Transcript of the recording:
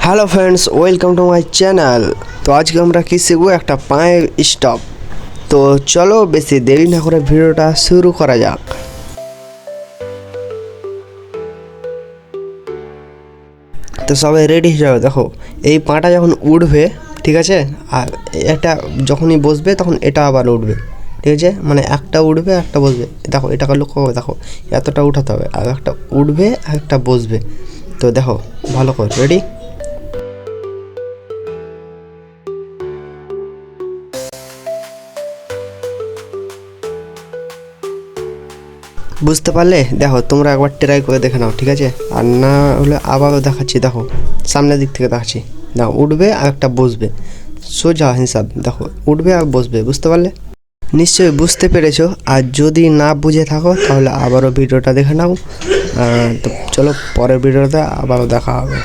Hello friends, welcome to my channel. তো আজকে আমরা কি শিখবো, একটা পায়ের স্টপ। তো চলো বেশি দেরি না করে ভিডিওটা শুরু করা যাক। তো সবাই রেডি হয়ে যাবে। দেখো, এই পাটা যখন উঠবে, ঠিক আছে, আর এটা যখনই বসবে তখন এটা আবার উঠবে, ঠিক আছে। মানে একটা উঠবে একটা বসবে। দেখো, এটাকে লক্ষ্য করে দেখো, এতটা উঠাতে হবে, আর একটা উঠবে আর একটা বসবে। তো দেখো ভালো করে, রেডি। বুঝতে পারলে? দেখো তোমরা একবার ট্রাই করে দেখে নাও, ঠিক আছে। আর না হলে আবারও দেখাচ্ছি। দেখো সামনের দিক থেকে দেখাচ্ছি। দেখো উঠবে আর একটা বসবে, সোজা হিসাব। দেখো উঠবে আর বসবে, বুঝতে পারলে? নিশ্চয়ই বুঝতে পেরেছো। আর যদি না বুঝে থাকো তাহলে আবারও ভিডিওটা দেখে নাও। তো চলো পরের ভিডিওতে আবারও দেখা হবে।